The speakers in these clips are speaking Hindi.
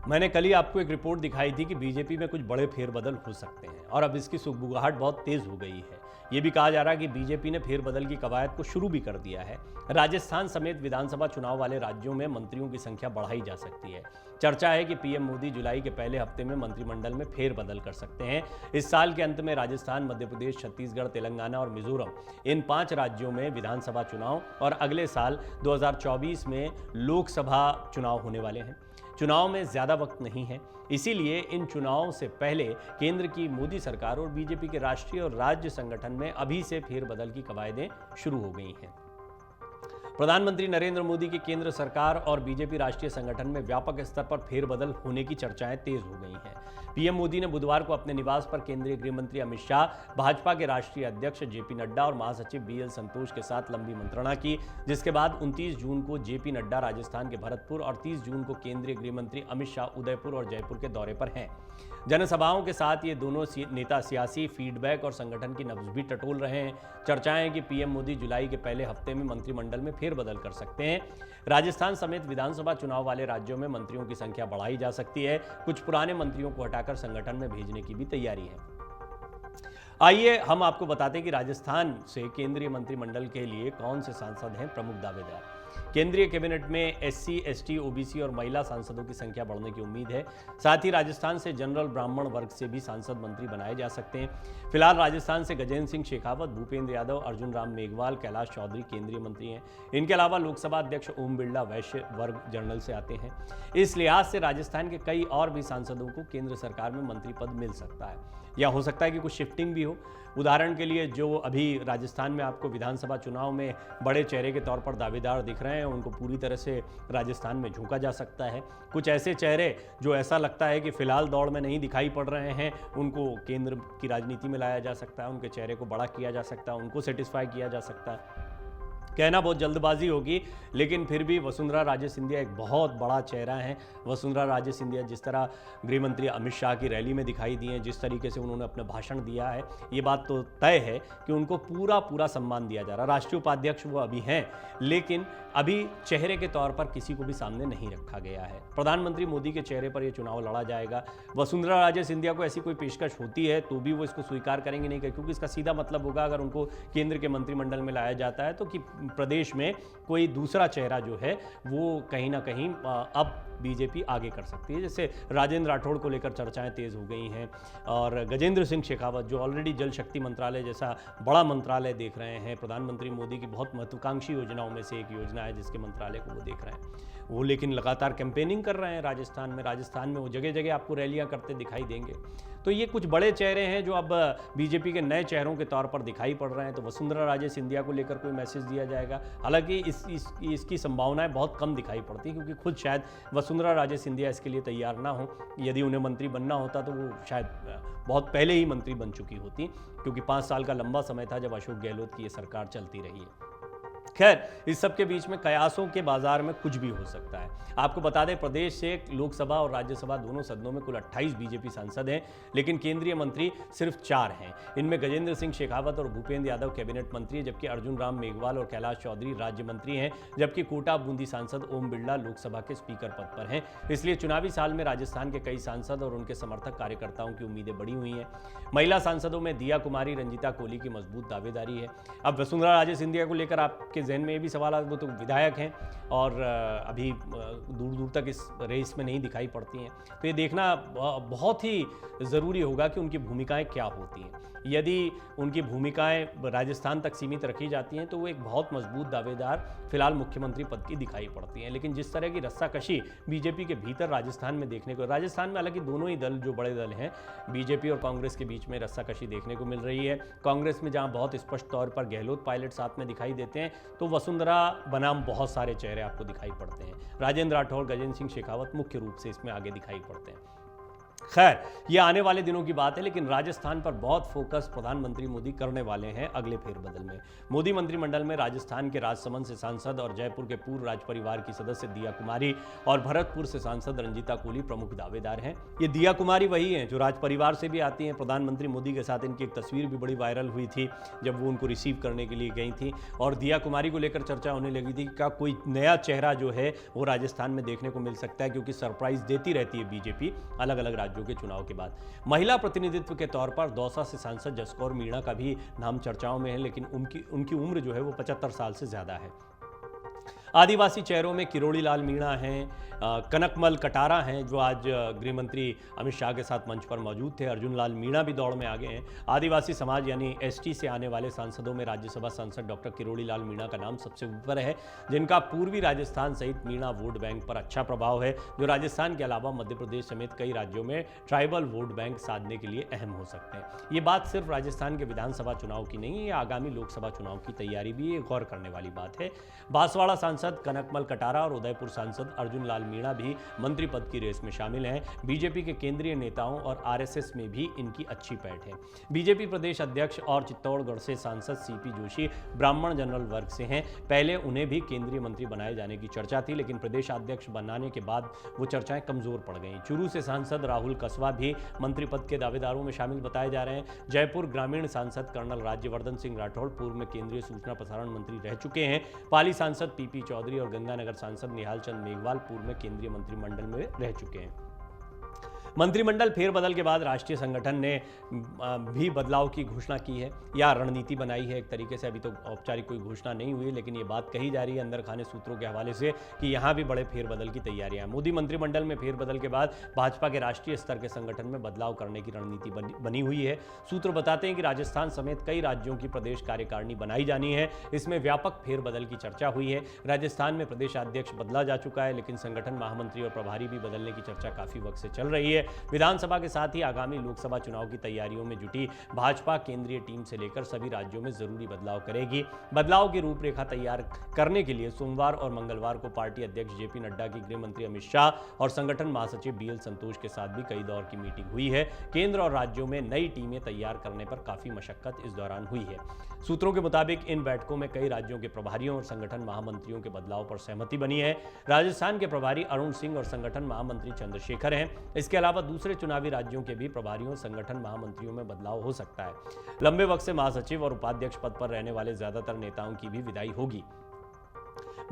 मैंने कल ही आपको एक रिपोर्ट दिखाई थी कि बीजेपी में कुछ बड़े फेरबदल हो सकते हैं और अब इसकी सुगबुगाहट बहुत तेज हो गई है। ये भी कहा जा रहा है कि बीजेपी ने फेरबदल की कवायद को शुरू भी कर दिया है। राजस्थान समेत विधानसभा चुनाव वाले राज्यों में मंत्रियों की संख्या बढ़ाई जा सकती है। चर्चा है कि पीएम मोदी जुलाई के पहले हफ्ते में मंत्रिमंडल में फेरबदल कर सकते हैं। इस साल के अंत में राजस्थान, मध्य प्रदेश, छत्तीसगढ़, तेलंगाना और मिजोरम, इन 5 राज्यों में विधानसभा चुनाव और अगले साल 2024 में लोकसभा चुनाव होने वाले हैं। चुनाव में ज़्यादा वक्त नहीं है, इसीलिए इन चुनावों से पहले केंद्र की मोदी सरकार और बीजेपी के राष्ट्रीय और राज्य संगठन में अभी से फेरबदल की कवायदें शुरू हो गई हैं। प्रधानमंत्री नरेंद्र मोदी की केंद्र सरकार और बीजेपी राष्ट्रीय संगठन में व्यापक स्तर पर फेरबदल होने की चर्चाएं तेज हो गई हैं। पीएम मोदी ने बुधवार को अपने निवास पर केंद्रीय गृह मंत्री अमित शाह, भाजपा के राष्ट्रीय अध्यक्ष जेपी नड्डा और महासचिव बीएल संतोष के साथ लंबी मंत्रणा की, जिसके बाद 29 जून को जेपी नड्डा राजस्थान के भरतपुर और 30 जून को केंद्रीय गृह मंत्री अमित शाह उदयपुर और जयपुर के दौरे पर हैं। जनसभाओं के साथ ये दोनों नेता सियासी फीडबैक और संगठन की नब्ज भी टटोल रहे हैं। चर्चाएं हैं कि पीएम मोदी जुलाई के पहले हफ्ते में मंत्रिमंडल में फेरबदल कर सकते हैं। राजस्थान समेत विधानसभा चुनाव वाले राज्यों में मंत्रियों की संख्या बढ़ाई जा सकती है। कुछ पुराने मंत्रियों को हटाकर संगठन में भेजने की भी तैयारी है। आइए हम आपको बताते हैं कि राजस्थान से केंद्रीय मंत्रिमंडल के लिए कौन से सांसद हैं प्रमुख दावेदार। केंद्रीय कैबिनेट में एससी, एसटी, ओबीसी और महिला सांसदों की संख्या बढ़ने की उम्मीद है। साथ ही राजस्थान से जनरल ब्राह्मण वर्ग से भी सांसद मंत्री बनाए जा सकते हैं। फिलहाल राजस्थान से गजेंद्र सिंह शेखावत, भूपेंद्र यादव, अर्जुन राम मेघवाल, कैलाश चौधरी केंद्रीय मंत्री हैं। इनके अलावा लोकसभा अध्यक्ष ओम बिरला वैश्य वर्ग जनरल से आते हैं। इस लिहाज से राजस्थान के कई और भी सांसदों को केंद्र सरकार में मंत्री पद मिल सकता है, या हो सकता है कि कुछ शिफ्टिंग भी हो। उदाहरण के लिए जो अभी राजस्थान में आपको विधानसभा चुनाव में बड़े चेहरे के तौर पर दावेदार दिख रहे हैं, उनको पूरी तरह से राजस्थान में झोंका जा सकता है। कुछ ऐसे चेहरे जो ऐसा लगता है कि फिलहाल दौड़ में नहीं दिखाई पड़ रहे हैं, उनको केंद्र की राजनीति में लाया जा सकता है, उनके चेहरे को बड़ा किया जा सकता है, उनको सेटिस्फाई किया जा सकता है। कहना बहुत जल्दबाजी होगी, लेकिन फिर भी वसुंधरा राजे सिंधिया एक बहुत बड़ा चेहरा है। वसुंधरा राजे सिंधिया जिस तरह गृह मंत्री अमित शाह की रैली में दिखाई दी हैं, जिस तरीके से उन्होंने अपना भाषण दिया है, ये बात तो तय है कि उनको पूरा सम्मान दिया जा रहा है। राष्ट्रीय उपाध्यक्ष वो अभी हैं, लेकिन अभी चेहरे के तौर पर किसी को भी सामने नहीं रखा गया है। प्रधानमंत्री मोदी के चेहरे पर यह चुनाव लड़ा जाएगा। वसुंधरा राजे सिंधिया को ऐसी कोई पेशकश होती है तो भी वो इसको स्वीकार करेंगे नहीं, क्योंकि इसका सीधा मतलब होगा अगर उनको केंद्र के मंत्रिमंडल में लाया जाता है तो कि प्रदेश में कोई दूसरा चेहरा जो है वो कहीं ना कहीं अब बीजेपी आगे कर सकती है। जैसे राजेंद्र राठौड़ को लेकर चर्चाएं तेज हो गई हैं और गजेंद्र सिंह शेखावत जो ऑलरेडी जल शक्ति मंत्रालय जैसा बड़ा मंत्रालय देख रहे हैं, प्रधानमंत्री मोदी की बहुत महत्वाकांक्षी योजनाओं में से एक योजना है जिसके मंत्रालय को वो देख रहे हैं, वो लेकिन लगातार कैंपेनिंग कर रहे हैं राजस्थान में वो जगह जगह आपको रैलियां करते दिखाई देंगे। तो ये कुछ बड़े चेहरे हैं जो अब बीजेपी के नए चेहरों के तौर पर दिखाई पड़ रहे हैं। तो वसुंधरा राजे सिंधिया को लेकर कोई मैसेज दिया जाएगा, हालांकि इसकी संभावनाएं बहुत कम दिखाई पड़ती, क्योंकि खुद शायद वसुंधरा राजे सिंधिया इसके लिए तैयार ना हो। यदि उन्हें मंत्री बनना होता तो वो शायद बहुत पहले ही मंत्री बन चुकी होती, क्योंकि 5 साल का लंबा समय था जब अशोक गहलोत की ये सरकार चलती रही है। खैर, इस सब के बीच में कयासों के बाजार में कुछ भी हो सकता है। आपको बता दें, प्रदेश से लोकसभा और राज्यसभा दोनों सदनों में कुल 28 बीजेपी सांसद हैं, लेकिन केंद्रीय मंत्री सिर्फ 4 हैं। इनमें गजेंद्र सिंह शेखावत और भूपेंद्र यादव कैबिनेट मंत्री हैं, जबकि अर्जुन राम मेघवाल और कैलाश चौधरी राज्य मंत्री हैं, जबकि कोटा बूंदी सांसद ओम बिरला लोकसभा के स्पीकर पद पर हैं। इसलिए चुनावी साल में राजस्थान के कई सांसद और उनके समर्थक कार्यकर्ताओं की उम्मीदें बढ़ी हुई हैं। महिला सांसदों में दिया कुमारी, रंजीता कोहली की मजबूत दावेदारी है। अब वसुंधरा राजे सिंधिया को लेकर आपके जहन में ये भी सवाल है, वो तो विधायक हैं और अभी दूर दूर तक इस रेस में नहीं दिखाई पड़ती हैं। तो ये देखना बहुत ही ज़रूरी होगा कि उनकी भूमिकाएं क्या होती हैं। यदि उनकी भूमिकाएं राजस्थान तक सीमित रखी जाती हैं तो वो एक बहुत मजबूत दावेदार फिलहाल मुख्यमंत्री पद की दिखाई पड़ती हैं। लेकिन जिस तरह की रस्साकशी बीजेपी के भीतर राजस्थान में देखने को, राजस्थान में हालांकि दोनों ही दल जो बड़े दल हैं, बीजेपी और कांग्रेस के बीच में रस्साकशी देखने को मिल रही है। कांग्रेस में जहां बहुत स्पष्ट तौर पर गहलोत पायलट साथ में दिखाई देते हैं, तो वसुंधरा बनाम बहुत सारे चेहरे आपको दिखाई पड़ते हैं। राजेंद्र राठौड़, गजेंद्र सिंह शेखावत मुख्य रूप से इसमें आगे दिखाई पड़ते हैं। खैर, ये आने वाले दिनों की बात है, लेकिन राजस्थान पर बहुत फोकस प्रधानमंत्री मोदी करने वाले हैं अगले फेरबदल में। मोदी मंत्रिमंडल में राजस्थान के राजसमंद से सांसद और जयपुर के पूर्व राज परिवार की सदस्य दिया कुमारी और भरतपुर से सांसद रंजीता कोहली प्रमुख दावेदार हैं। ये दिया कुमारी वही हैं जो राज परिवार से भी आती हैं। प्रधानमंत्री मोदी के साथ इनकी एक तस्वीर भी बड़ी वायरल हुई थी जब वो उनको रिसीव करने के लिए गई थी, और दिया कुमारी को लेकर चर्चा होने लगी थी कि क्या कोई नया चेहरा जो है वो राजस्थान में देखने को मिल सकता है, क्योंकि सरप्राइज देती रहती है बीजेपी अलग अलग राज्यों के चुनाव के बाद। महिला प्रतिनिधित्व के तौर पर दौसा से सांसद जसकौर मीणा का भी नाम चर्चाओं में है, लेकिन उनकी उम्र जो है वो 75 साल से ज्यादा है। आदिवासी चेहरों में किरोड़ी लाल मीणा हैं, कनकमल कटारा हैं जो आज गृह मंत्री अमित शाह के साथ मंच पर मौजूद थे। अर्जुन लाल मीणा भी दौड़ में आ गए हैं। आदिवासी समाज यानी एसटी से आने वाले सांसदों में राज्यसभा सांसद डॉक्टर किरोड़ी लाल मीणा का नाम सबसे ऊपर है, जिनका पूर्वी राजस्थान सहित मीणा वोट बैंक पर अच्छा प्रभाव है, जो राजस्थान के अलावा मध्य प्रदेश समेत कई राज्यों में ट्राइबल वोट बैंक साधने के लिए अहम हो सकते हैं। ये बात सिर्फ राजस्थान के विधानसभा चुनाव की नहीं है, ये आगामी लोकसभा चुनाव की तैयारी भी गौर करने वाली बात है। बांसवाड़ा सांसद कनकमल कटारा और उदयपुर सांसद अर्जुन लाल मीणा भी मंत्री पद की रेस में शामिल हैं। बीजेपी के केंद्रीय नेताओं और आरएसएस में भी इनकी अच्छी पैठ है। बीजेपी प्रदेश अध्यक्ष और चित्तौड़गढ़ से सांसद सीपी जोशी ब्राह्मण जनरल वर्ग से हैं। पहले उन्हें भी केंद्रीय मंत्री बनाए जाने की चर्चा थी, लेकिन प्रदेश अध्यक्ष बनाने के बाद वो चर्चाएं कमजोर पड़ गईं। चुरू से सांसद राहुल कसवा भी मंत्री पद के दावेदारों में शामिल बताए जा रहे हैं। जयपुर ग्रामीण सांसद कर्नल राज्यवर्धन सिंह राठौड़ पूर्व में केंद्रीय सूचना प्रसारण मंत्री रह चुके हैं। पाली सांसद पीपी चौधरी और गंगानगर सांसद निहाल चंद मेघवाल पूर्व में केंद्रीय मंत्रिमंडल में रह चुके हैं। मंत्रिमंडल फेरबदल के बाद राष्ट्रीय संगठन ने भी बदलाव की घोषणा की है या रणनीति बनाई है। एक तरीके से अभी तो औपचारिक कोई घोषणा नहीं हुई, लेकिन ये बात कही जा रही है अंदर खाने सूत्रों के हवाले से कि यहाँ भी बड़े फेरबदल की तैयारियां हैं। मोदी मंत्रिमंडल में फेरबदल के बाद भाजपा के राष्ट्रीय स्तर के संगठन में बदलाव करने की रणनीति बनी हुई है। सूत्र बताते हैं कि राजस्थान समेत कई राज्यों की प्रदेश कार्यकारिणी बनाई जानी है। इसमें व्यापक फेरबदल की चर्चा हुई है। राजस्थान में प्रदेशाध्यक्ष बदला जा चुका है, लेकिन संगठन महामंत्री और प्रभारी भी बदलने की चर्चा काफी वक्त से चल रही है। विधानसभा के साथ ही आगामी लोकसभा चुनाव की तैयारियों में जुटी भाजपा केंद्रीय टीम से लेकर सभी राज्यों में जरूरी बदलाव करेगी। बदलाव की रूपरेखा तैयार करने के लिए सोमवार और मंगलवार को पार्टी अध्यक्ष जेपी नड्डा की गृह मंत्री अमित शाह और संगठन महासचिव बीएल संतोष के साथ भी कई दौर की मीटिंग हुई है। केंद्र और राज्यों में नई टीमें तैयार करने पर काफी मशक्कत इस दौरान हुई है। सूत्रों के मुताबिक इन बैठकों में कई राज्यों के प्रभारियों और संगठन महामंत्रियों के बदलाव पर सहमति बनी है। राजस्थान के प्रभारी अरुण सिंह और संगठन महामंत्री चंद्रशेखर हैं। इसके अलावा दूसरे चुनावी राज्यों के भी प्रभारियों संगठन महामंत्रियों में बदलाव हो सकता है। लंबे वक्त से महासचिव और उपाध्यक्ष पद पर रहने वाले ज्यादातर नेताओं की भी विदाई होगी।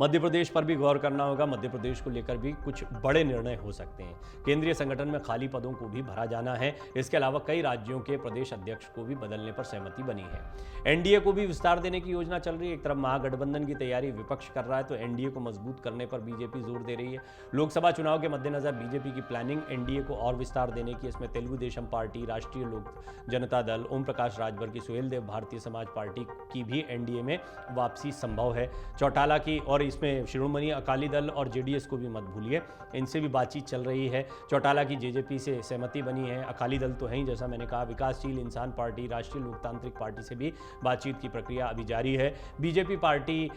मध्य प्रदेश पर भी गौर करना होगा। मध्य प्रदेश को लेकर भी कुछ बड़े निर्णय हो सकते हैं। केंद्रीय संगठन में खाली पदों को भी भरा जाना है। इसके अलावा कई राज्यों के प्रदेश अध्यक्ष को भी बदलने पर सहमति बनी है। एनडीए को भी विस्तार देने की योजना चल रही है। एक तरफ महागठबंधन की तैयारी विपक्ष कर रहा है, तो एनडीए को मजबूत करने पर बीजेपी जोर दे रही है। लोकसभा चुनाव के मद्देनजर बीजेपी की प्लानिंग एनडीए को और विस्तार देने की। इसमें तेलुगु देशम पार्टी, राष्ट्रीय लोक जनता दल, ओम प्रकाश राजभर की सुहेल देव भारतीय समाज पार्टी की भी एनडीए में वापसी संभव है। चौटाला की और इसमें शिरोमणि अकाली दल और जेडीएस को भी मत भूलिए, इनसे भी बातचीत चल रही है। चौटाला की जेजेपी से सहमति बनी है। अकाली दल तो है ही, जैसा मैंने कहा। विकासशील इंसान पार्टी, राष्ट्रीय लोकतांत्रिक पार्टी से भी बातचीत की प्रक्रिया अभी जारी है। बीजेपी पार्टी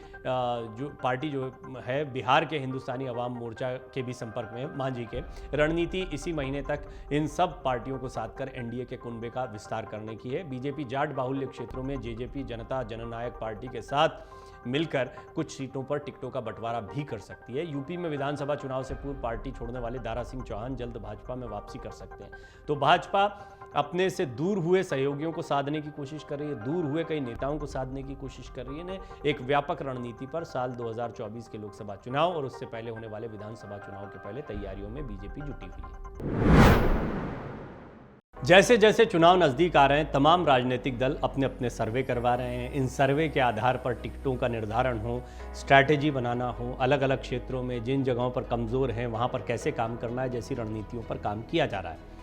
जो है बिहार के हिंदुस्तानी अवाम मोर्चा के भी संपर्क में। मांझी के रणनीति इसी महीने तक इन सब पार्टियों को साथ कर एनडीए के कुनबे का विस्तार करने की है। बीजेपी जाट बाहुल्य क्षेत्रों में जेजेपी जनता जननायक पार्टी के साथ मिलकर कुछ सीटों पर टिकटों का बंटवारा भी कर सकती है। यूपी में विधानसभा चुनाव से पूर्व पार्टी छोड़ने वाले दारा सिंह चौहान जल्द भाजपा में वापसी कर सकते हैं। तो भाजपा अपने से दूर हुए सहयोगियों को साधने की कोशिश कर रही है, दूर हुए कई नेताओं को साधने की कोशिश कर रही है। एक व्यापक रणनीति पर साल 2024 के लोकसभा चुनाव और उससे पहले होने वाले विधानसभा चुनाव के पहले तैयारियों में बीजेपी जुटी हुई है। जैसे जैसे चुनाव नज़दीक आ रहे हैं, तमाम राजनीतिक दल अपने अपने सर्वे करवा रहे हैं। इन सर्वे के आधार पर टिकटों का निर्धारण हो, स्ट्रैटेजी बनाना हो, अलग अलग क्षेत्रों में जिन जगहों पर कमज़ोर हैं वहाँ पर कैसे काम करना है, जैसी रणनीतियों पर काम किया जा रहा है।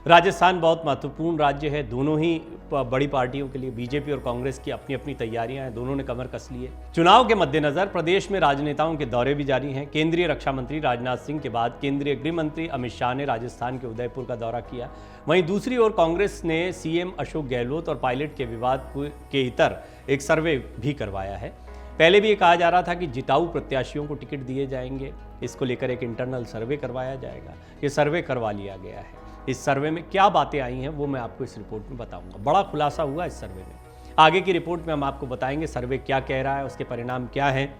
राजस्थान बहुत महत्वपूर्ण राज्य है। दोनों ही बड़ी पार्टियों के लिए, बीजेपी और कांग्रेस की अपनी अपनी तैयारियां हैं। दोनों ने कमर कस ली है। चुनाव के मद्देनजर प्रदेश में राजनेताओं के दौरे भी जारी हैं। केंद्रीय रक्षा मंत्री राजनाथ सिंह के बाद केंद्रीय गृह मंत्री अमित शाह ने राजस्थान के उदयपुर का दौरा किया। वहीं दूसरी ओर कांग्रेस ने सीएम अशोक गहलोत और पायलट के विवाद के इतर एक सर्वे भी करवाया है। पहले भी ये कहा जा रहा था कि जिताऊ प्रत्याशियों को टिकट दिए जाएंगे। इसको लेकर एक इंटरनल सर्वे करवाया जाएगा। ये सर्वे करवा लिया गया है। इस सर्वे में क्या बातें आई हैं वो मैं आपको इस रिपोर्ट में बताऊंगा। बड़ा खुलासा हुआ इस सर्वे में। आगे की रिपोर्ट में हम आपको बताएंगे सर्वे क्या कह रहा है, उसके परिणाम क्या हैं,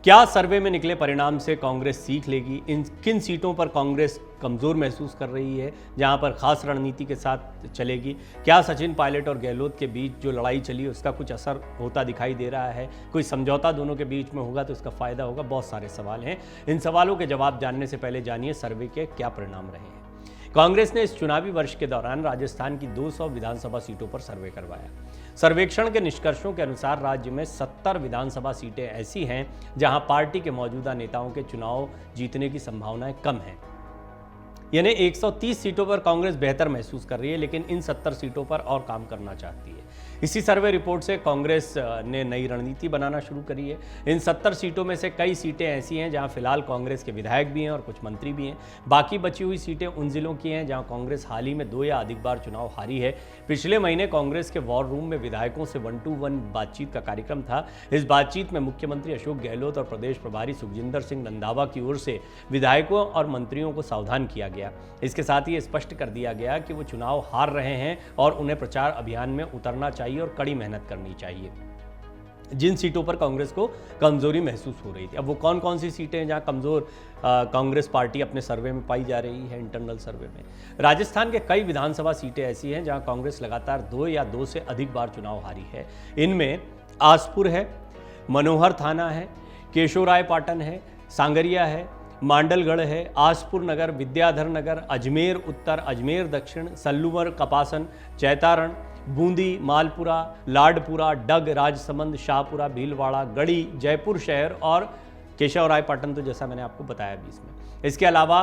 क्या सर्वे में निकले परिणाम से कांग्रेस सीख लेगी, इन किन सीटों पर कांग्रेस कमज़ोर महसूस कर रही है, जहां पर खास रणनीति के साथ चलेगी, क्या सचिन पायलट और गहलोत के बीच जो लड़ाई चली उसका कुछ असर होता दिखाई दे रहा है, कोई समझौता दोनों के बीच में होगा तो इसका फ़ायदा होगा। बहुत सारे सवाल हैं। इन सवालों के जवाब जानने से पहले जानिए सर्वे के क्या परिणाम रहे हैं। कांग्रेस ने इस चुनावी वर्ष के दौरान राजस्थान की 200 विधानसभा सीटों पर सर्वे करवाया। सर्वेक्षण के निष्कर्षों के अनुसार राज्य में 70 विधानसभा सीटें ऐसी हैं जहां पार्टी के मौजूदा नेताओं के चुनाव जीतने की संभावनाएं कम हैं। यानी 130 सीटों पर कांग्रेस बेहतर महसूस कर रही है, लेकिन इन 70 सीटों पर और काम करना चाहती है। इसी सर्वे रिपोर्ट से कांग्रेस ने नई रणनीति बनाना शुरू करी है। इन 70 सीटों में से कई सीटें ऐसी हैं जहां फिलहाल कांग्रेस के विधायक भी हैं और कुछ मंत्री भी हैं। बाकी बची हुई सीटें उन जिलों की हैं जहां कांग्रेस हाल ही में 2 या अधिक बार चुनाव हारी है। पिछले महीने कांग्रेस के वॉर रूम में विधायकों से 1-to-1 बातचीत का कार्यक्रम था। इस बातचीत में मुख्यमंत्री अशोक गहलोत और प्रदेश प्रभारी सुखजिंदर सिंह रंधावा की ओर से विधायकों और मंत्रियों को सावधान किया गया। इसके साथ ही स्पष्ट कर दिया गया कि वो चुनाव हार रहे हैं और उन्हें प्रचार अभियान में उतरना चाहिए और कड़ी मेहनत करनी चाहिए। जिन सीटों पर कांग्रेस को कमजोरी महसूस हो रही थी, अब वो कौन कौन सी सीटें हैं जहां कमजोर कांग्रेस पार्टी अपने सर्वे में पाई जा रही है। इंटरनल सर्वे में राजस्थान के कई विधानसभा सीटें ऐसी हैं जहां कांग्रेस लगातार 2 या 2 से अधिक बार चुनाव हारी है। इनमें आसपुर है, मनोहर थाना है, केशोराय पाटन है, सांगरिया है, मांडलगढ़ है, आसपुर नगर, विद्याधर नगर, अजमेर उत्तर, अजमेर दक्षिण, सल्लूवर, कपासन, चैतारण, बूंदी, मालपुरा, लाडपुरा, डग, राजसमंद, शाहपुरा, भीलवाड़ा, गढ़ी, जयपुर शहर और केशवराय पाटन, तो जैसा मैंने आपको बताया बीच में। इसके अलावा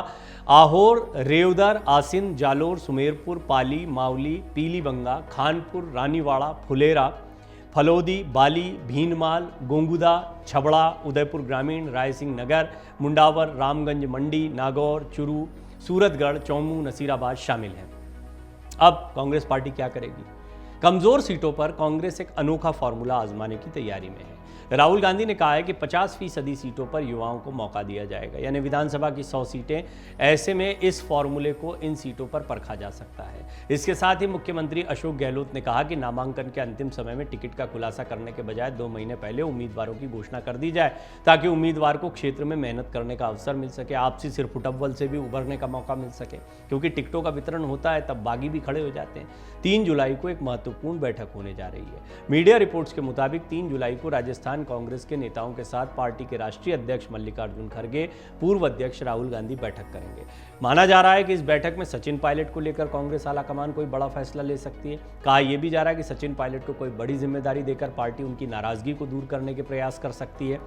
आहोर, रेवदर, आसिन, जालोर, सुमेरपुर, पाली, मावली, पीलीबंगा, खानपुर, रानीवाड़ा, फुलेरा, फलोदी, बाली, भीनमाल, गोंगुदा, छबड़ा, उदयपुर ग्रामीण, रायसिंह नगर, मुंडावर, रामगंज मंडी, नागौर, चुरू, सूरतगढ़, चौमू, नसीराबाद शामिल हैं। अब कांग्रेस पार्टी क्या करेगी? कमजोर सीटों पर कांग्रेस एक अनोखा फॉर्मूला आजमाने की तैयारी में है। राहुल गांधी ने कहा है कि 50% सीटों पर युवाओं को मौका दिया जाएगा, यानी विधानसभा की 100 सीटें। ऐसे में इस फॉर्मूले को इन सीटों पर परखा जा सकता है। इसके साथ ही मुख्यमंत्री अशोक गहलोत ने कहा कि नामांकन के अंतिम समय में टिकट का खुलासा करने के बजाय 2 महीने पहले उम्मीदवारों की घोषणा कर दी जाए, ताकि उम्मीदवार को क्षेत्र में मेहनत करने का अवसर मिल सके, आपसी सिरफुटअव्वल से भी उभरने का मौका मिल सके। क्योंकि टिकटों का वितरण होता है तब बागी भी खड़े हो जाते हैं। 3 जुलाई को एक महत्वपूर्ण बैठक होने जा रही है। मीडिया रिपोर्ट्स के मुताबिक 3 जुलाई को राजस्थान कांग्रेस के नेताओं के साथ पार्टी के राष्ट्रीय अध्यक्ष मल्लिकार्जुन खड़गे, पूर्व अध्यक्ष राहुल गांधी बैठक करेंगे। माना जा रहा है कि इस बैठक में सचिन पायलट को लेकर कांग्रेस आलाकमान कोई बड़ा फैसला ले सकती है। कहा यह भी जा रहा है कि सचिन पायलट को कोई बड़ी जिम्मेदारी देकर पार्टी उनकी नाराजगी को दूर करने के प्रयास कर सकती है।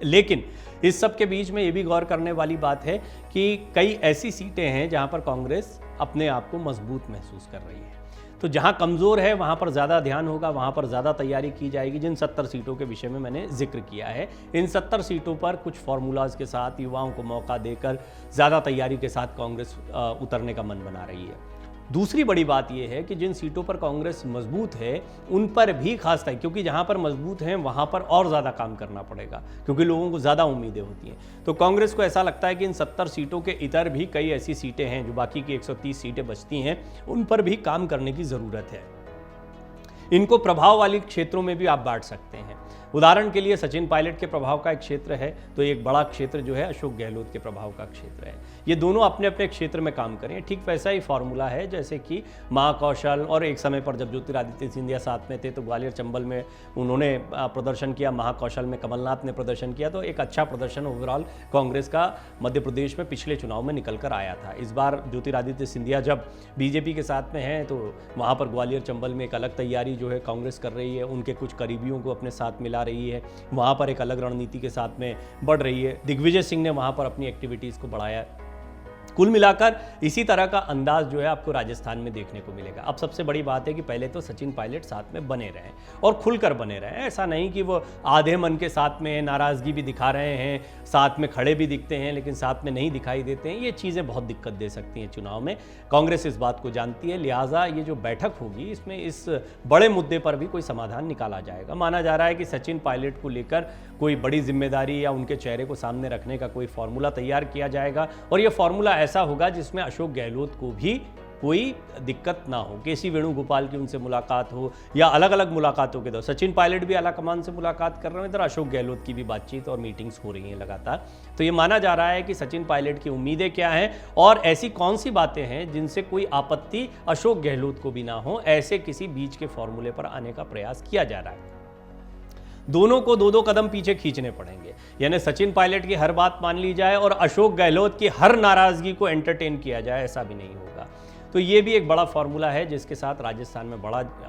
लेकिन इस सब के बीच में ये भी गौर करने वाली बात है कि कई ऐसी सीटें हैं जहां पर कांग्रेस अपने आप को मजबूत महसूस कर रही है। तो जहां कमज़ोर है वहां पर ज़्यादा ध्यान होगा, वहां पर ज़्यादा तैयारी की जाएगी। जिन 70 सीटों के विषय में मैंने जिक्र किया है, इन 70 सीटों पर कुछ फॉर्मूलाज के साथ युवाओं को मौका देकर ज़्यादा तैयारी के साथ कांग्रेस उतरने का मन बना रही है। दूसरी बड़ी बात यह है कि जिन सीटों पर कांग्रेस मजबूत है उन पर भी खास तय, क्योंकि जहां पर मजबूत हैं वहां पर और ज़्यादा काम करना पड़ेगा, क्योंकि लोगों को ज़्यादा उम्मीदें होती हैं। तो कांग्रेस को ऐसा लगता है कि इन 70 सीटों के इतर भी कई ऐसी सीटें हैं जो बाकी की 130 सीटें बचती हैं, उन पर भी काम करने की ज़रूरत है। इनको प्रभाव वाली क्षेत्रों में भी आप बांट सकते हैं। उदाहरण के लिए सचिन पायलट के प्रभाव का एक क्षेत्र है, तो एक बड़ा क्षेत्र जो है अशोक गहलोत के प्रभाव का क्षेत्र है। ये दोनों अपने अपने क्षेत्र में काम करें। ठीक वैसा ही फॉर्मूला है जैसे कि महाकौशल, और एक समय पर जब ज्योतिरादित्य सिंधिया साथ में थे तो ग्वालियर चंबल में उन्होंने प्रदर्शन किया, महाकौशल में कमलनाथ ने प्रदर्शन किया। तो एक अच्छा प्रदर्शन ओवरऑल कांग्रेस का मध्य प्रदेश में पिछले चुनाव में निकल कर आया था। इस बार ज्योतिरादित्य सिंधिया जब बीजेपी के साथ में हैं तो वहाँ पर ग्वालियर चंबल में एक अलग तैयारी जो है कांग्रेस कर रही है, उनके कुछ करीबियों को अपने साथ मिला रही है, वहाँ पर एक अलग रणनीति के साथ में बढ़ रही है। दिग्विजय सिंह ने वहाँ पर अपनी एक्टिविटीज़ को बढ़ाया। कुल मिलाकर इसी तरह का अंदाज जो है आपको राजस्थान में देखने को मिलेगा। अब सबसे बड़ी बात है कि पहले तो सचिन पायलट साथ में बने रहें और खुलकर बने रहें। ऐसा नहीं कि वो आधे मन के साथ में नाराज़गी भी दिखा रहे हैं, साथ में खड़े भी दिखते हैं लेकिन साथ में नहीं दिखाई देते हैं। ये चीज़ें बहुत दिक्कत दे सकती हैं चुनाव में। कांग्रेस इस बात को जानती है, लिहाजा ये जो बैठक होगी इसमें इस बड़े मुद्दे पर भी कोई समाधान निकाला जाएगा। माना जा रहा है कि सचिन पायलट को लेकर कोई बड़ी जिम्मेदारी या उनके चेहरे को सामने रखने का कोई फॉर्मूला तैयार किया जाएगा, और ये फॉर्मूला ऐसा होगा जिसमें अशोक गहलोत को भी कोई दिक्कत ना हो। केसी वेणुगोपाल की उनसे मुलाकात हो या अलग अलग मुलाकातों के दौर, सचिन पायलट भी आला कमान से मुलाकात कर रहे हैं, इधर अशोक गहलोत की भी बातचीत और मीटिंग्स हो रही हैं लगातार। तो ये माना जा रहा है कि सचिन पायलट की उम्मीदें क्या हैं और ऐसी कौन सी बातें हैं जिनसे कोई आपत्ति अशोक गहलोत को भी ना हो, ऐसे किसी बीच के फॉर्मूले पर आने का प्रयास किया जा रहा है। दोनों को दो दो कदम पीछे खींचने पड़ेंगे, यानी सचिन पायलट की हर बात मान ली जाए और अशोक गहलोत की हर नाराजगी को एंटरटेन किया जाए, ऐसा भी नहीं होगा। तो ये भी एक बड़ा फॉर्मूला है जिसके साथ राजस्थान में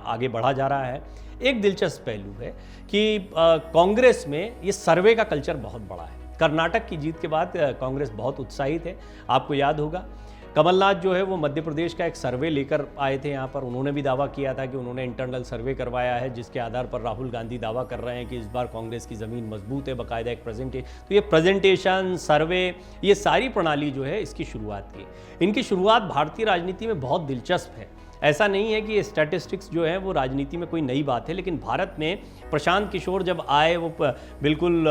आगे बढ़ा जा रहा है। एक दिलचस्प पहलू है कि कांग्रेस में ये सर्वे का कल्चर बहुत बड़ा है। कर्नाटक की जीत के बाद कांग्रेस बहुत उत्साहित है। आपको याद होगा कमलनाथ जो है वो मध्य प्रदेश का एक सर्वे लेकर आए थे यहाँ पर। उन्होंने भी दावा किया था कि उन्होंने इंटरनल सर्वे करवाया है, जिसके आधार पर राहुल गांधी दावा कर रहे हैं कि इस बार कांग्रेस की ज़मीन मजबूत है, बाकायदा एक तो ये प्रेजेंटेशन, सर्वे, ये सारी प्रणाली जो है इसकी शुरुआत की। इनकी शुरुआत भारतीय राजनीति में बहुत दिलचस्प है। ऐसा नहीं है कि ये स्टैटिस्टिक्स जो है वो राजनीति में कोई नई बात है, लेकिन भारत में प्रशांत किशोर जब आए, वो बिल्कुल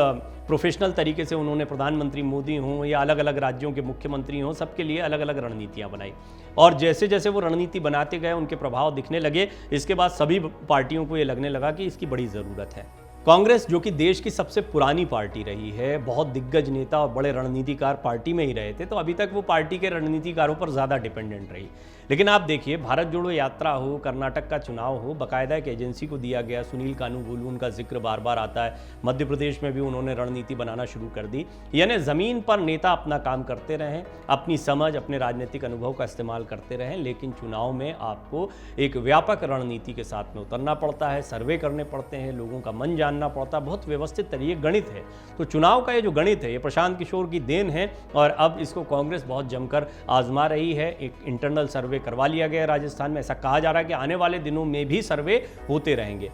प्रोफेशनल तरीके से उन्होंने प्रधानमंत्री मोदी हों या अलग अलग राज्यों के मुख्यमंत्री हों, सबके लिए अलग अलग रणनीतियां बनाई और जैसे जैसे वो रणनीति बनाते गए उनके प्रभाव दिखने लगे। इसके बाद सभी पार्टियों को ये लगने लगा कि इसकी बड़ी ज़रूरत है। कांग्रेस जो कि देश की सबसे पुरानी पार्टी रही है, बहुत दिग्गज नेता और बड़े रणनीतिकार पार्टी में ही रहे थे, तो अभी तक वो पार्टी के रणनीतिकारों पर ज़्यादा डिपेंडेंट रही। लेकिन आप देखिए, भारत जोड़ो यात्रा हो, कर्नाटक का चुनाव हो, बाकायदा एक एजेंसी को दिया गया। सुनील कानूगोलू उनका जिक्र बार बार आता है। मध्य प्रदेश में भी उन्होंने रणनीति बनाना शुरू कर दी। यानी ज़मीन पर नेता अपना काम करते रहें, अपनी समझ, अपने राजनीतिक अनुभव का इस्तेमाल करते रहें, लेकिन चुनाव में आपको एक व्यापक रणनीति के साथ में उतरना पड़ता है, सर्वे करने पड़ते हैं, लोगों का मन जानना पड़ता है, बहुत व्यवस्थित तरीके गणित है। तो चुनाव का ये जो गणित है, ये प्रशांत किशोर की देन है और अब इसको कांग्रेस बहुत जमकर आजमा रही है। एक इंटरनल सर्वे करवा लिया गया राजस्थान में। ऐसा कहा जा रहा है कि आने वाले दिनों में भी सर्वे होते रहेंगे।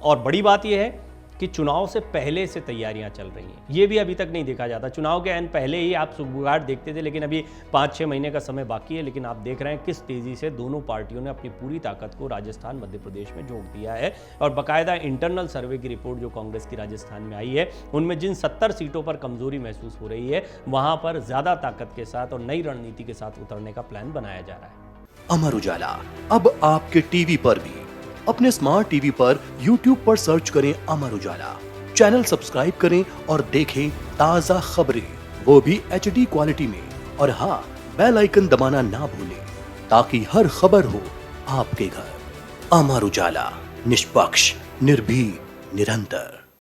और बड़ी बात यह है कि चुनाव से पहले से तैयारियां चल रही हैं। ये भी अभी तक नहीं देखा जाता। चुनाव के एन पहले ही आप सुगबुगाहट देखते थे, लेकिन अभी 5-6 महीने का समय बाकी है। लेकिन आप देख रहे हैं किस तेजी से दोनों पार्टियों ने अपनी पूरी ताकत को राजस्थान, मध्य प्रदेश में झोंक दिया है। और बाकायदा इंटरनल सर्वे की रिपोर्ट जो कांग्रेस की राजस्थान में आई है, उनमें जिन 70 सीटों पर कमजोरी महसूस हो रही है, वहां पर ज्यादा ताकत के साथ और नई रणनीति के साथ उतरने का प्लान बनाया जा रहा है। अमर उजाला अब आपके टीवी पर भी। अपने स्मार्ट टीवी पर YouTube पर सर्च करें अमर उजाला, चैनल सब्सक्राइब करें और देखें ताजा खबरें, वो भी HD क्वालिटी में। और हाँ, बेल आइकन दबाना ना भूलें ताकि हर खबर हो आपके घर। अमर उजाला, निष्पक्ष, निर्भीक, निरंतर।